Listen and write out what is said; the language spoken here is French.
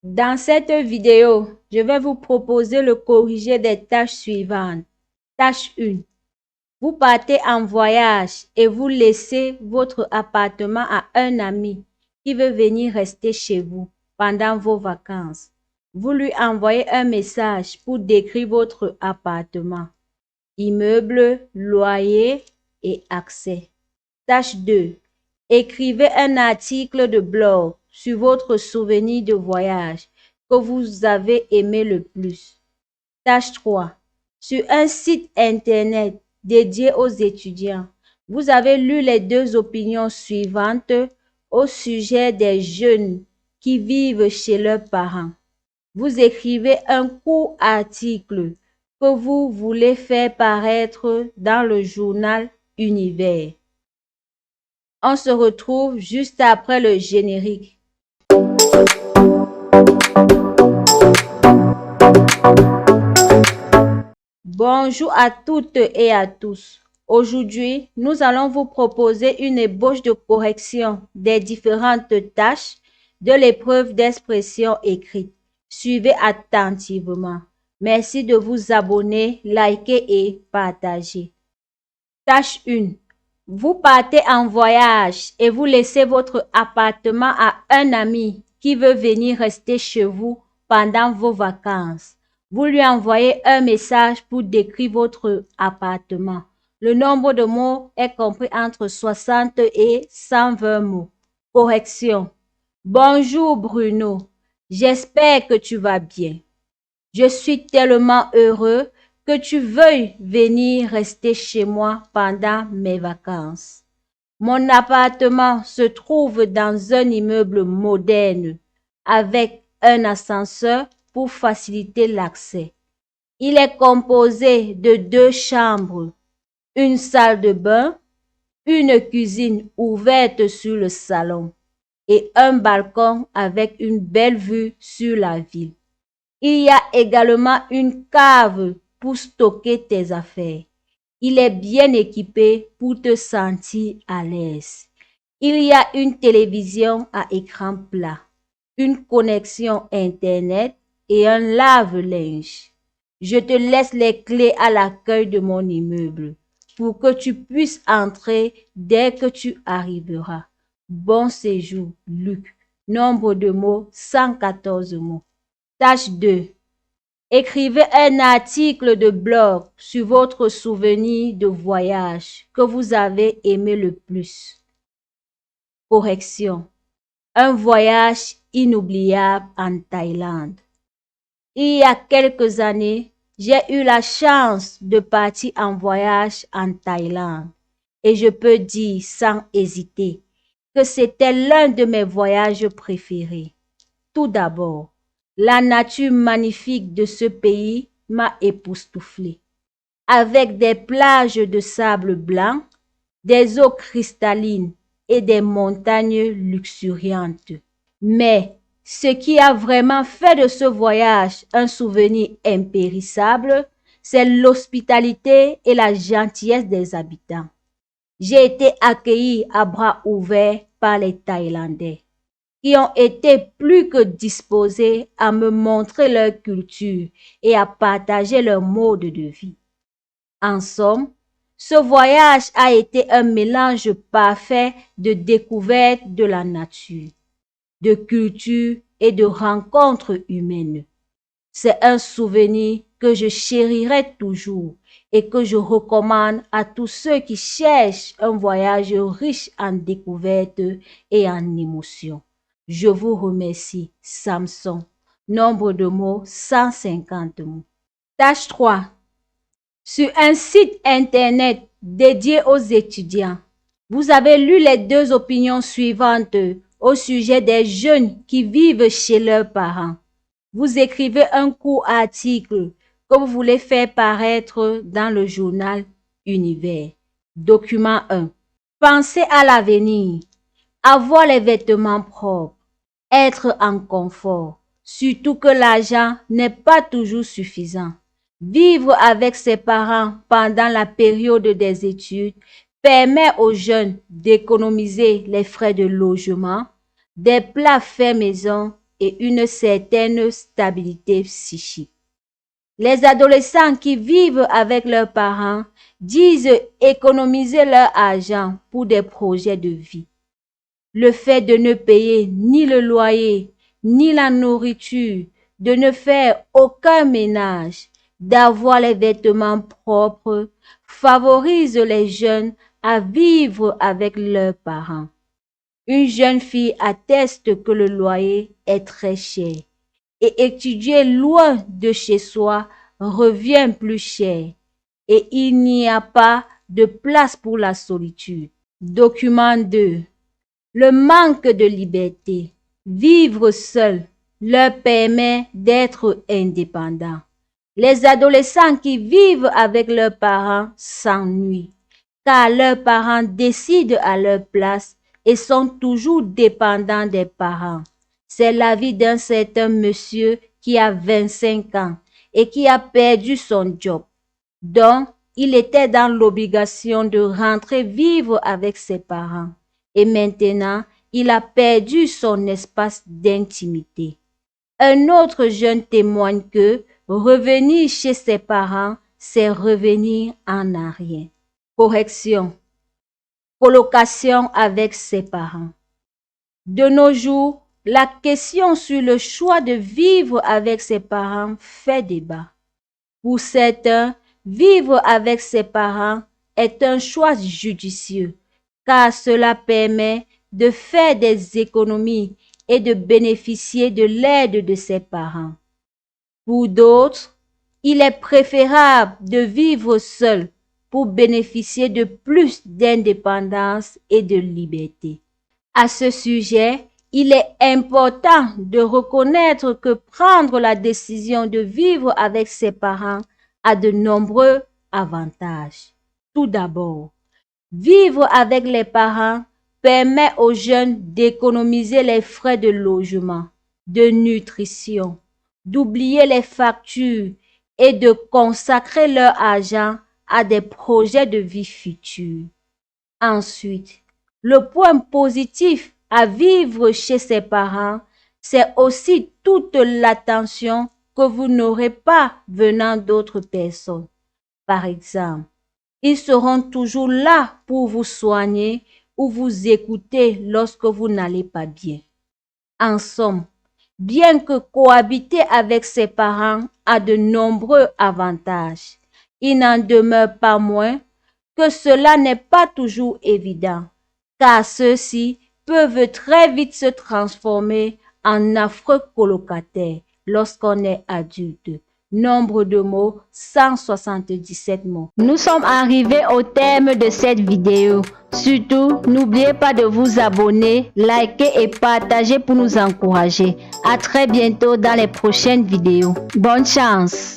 Dans cette vidéo, je vais vous proposer le corrigé des tâches suivantes. Tâche 1. Vous partez en voyage et vous laissez votre appartement à un ami qui veut venir rester chez vous pendant vos vacances. Vous lui envoyez un message pour décrire votre appartement. Immeuble, loyer et accès. Tâche 2. Écrivez un article de blog sur votre souvenir de voyage que vous avez aimé le plus. Tâche 3. Sur un site internet dédié aux étudiants, vous avez lu les deux opinions suivantes au sujet des jeunes qui vivent chez leurs parents. Vous écrivez un court article que vous voulez faire paraître dans le journal Univers. On se retrouve juste après le générique. Bonjour à toutes et à tous. Aujourd'hui, nous allons vous proposer une ébauche de correction des différentes tâches de l'épreuve d'expression écrite. Suivez attentivement. Merci de vous abonner, liker et partager. Tâche 1. Vous partez en voyage et vous laissez votre appartement à un ami qui veut venir rester chez vous pendant vos vacances. Vous lui envoyez un message pour décrire votre appartement. Le nombre de mots est compris entre 60 et 120 mots. Correction. Bonjour Bruno, j'espère que tu vas bien. Je suis tellement heureux que tu veuilles venir rester chez moi pendant mes vacances. Mon appartement se trouve dans un immeuble moderne avec un ascenseur pour faciliter l'accès. Il est composé de 2 chambres, une salle de bain, une cuisine ouverte sur le salon et un balcon avec une belle vue sur la ville. Il y a également une cave pour stocker tes affaires. Il est bien équipé pour te sentir à l'aise. Il y a une télévision à écran plat, une connexion Internet et un lave-linge. Je te laisse les clés à l'accueil de mon immeuble pour que tu puisses entrer dès que tu arriveras. Bon séjour, Luc. Nombre de mots, 114 mots. Tâche 2. Écrivez un article de blog sur votre souvenir de voyage que vous avez aimé le plus. Correction. Un voyage inoubliable en Thaïlande. Il y a quelques années, j'ai eu la chance de partir en voyage en Thaïlande et je peux dire sans hésiter que c'était l'un de mes voyages préférés. Tout d'abord, la nature magnifique de ce pays m'a époustouflé. Avec des plages de sable blanc, des eaux cristallines et des montagnes luxuriantes. Mais ce qui a vraiment fait de ce voyage un souvenir impérissable, c'est l'hospitalité et la gentillesse des habitants. J'ai été accueilli à bras ouverts par les Thaïlandais, qui ont été plus que disposés à me montrer leur culture et à partager leur mode de vie. En somme, ce voyage a été un mélange parfait de découverte de la nature, de culture et de rencontres humaines. C'est un souvenir que je chérirai toujours et que je recommande à tous ceux qui cherchent un voyage riche en découvertes et en émotions. Je vous remercie. Samson. Nombre de mots, 150 mots. Tâche 3. Sur un site internet dédié aux étudiants, vous avez lu les deux opinions suivantes au sujet des jeunes qui vivent chez leurs parents. Vous écrivez un court article que vous voulez faire paraître dans le journal Univers. Document 1. Pensez à l'avenir. Avoir les vêtements propres. Être en confort. Surtout que l'argent n'est pas toujours suffisant. Vivre avec ses parents pendant la période des études permet aux jeunes d'économiser les frais de logement, des plats faits maison et une certaine stabilité psychique. Les adolescents qui vivent avec leurs parents disent économiser leur argent pour des projets de vie. Le fait de ne payer ni le loyer, ni la nourriture, de ne faire aucun ménage, d'avoir les vêtements propres, favorise les jeunes à vivre avec leurs parents. Une jeune fille atteste que le loyer est très cher et étudier loin de chez soi revient plus cher et il n'y a pas de place pour la solitude. Document 2. Le manque de liberté. Vivre seul leur permet d'être indépendants. Les adolescents qui vivent avec leurs parents s'ennuient car leurs parents décident à leur place et sont toujours dépendants des parents. C'est l'avis d'un certain monsieur qui a 25 ans et qui a perdu son job. Donc, il était dans l'obligation de rentrer vivre avec ses parents. Et maintenant, il a perdu son espace d'intimité. Un autre jeune témoigne que revenir chez ses parents, c'est revenir en arrière. Correction. Colocation avec ses parents. De nos jours, la question sur le choix de vivre avec ses parents fait débat. Pour certains, vivre avec ses parents est un choix judicieux car cela permet de faire des économies et de bénéficier de l'aide de ses parents. Pour d'autres, il est préférable de vivre seul pour bénéficier de plus d'indépendance et de liberté. À ce sujet, il est important de reconnaître que prendre la décision de vivre avec ses parents a de nombreux avantages. Tout d'abord, vivre avec les parents permet aux jeunes d'économiser les frais de logement, de nutrition, d'oublier les factures et de consacrer leur argent à des projets de vie futurs. Ensuite, le point positif à vivre chez ses parents, c'est aussi toute l'attention que vous n'aurez pas venant d'autres personnes. Par exemple, ils seront toujours là pour vous soigner ou vous écouter lorsque vous n'allez pas bien. En somme, bien que cohabiter avec ses parents a de nombreux avantages, il n'en demeure pas moins que cela n'est pas toujours évident, car ceux-ci peuvent très vite se transformer en affreux colocataires lorsqu'on est adulte. Nombre de mots, 177 mots. Nous sommes arrivés au terme de cette vidéo. Surtout, n'oubliez pas de vous abonner, liker et partager pour nous encourager. À très bientôt dans les prochaines vidéos. Bonne chance!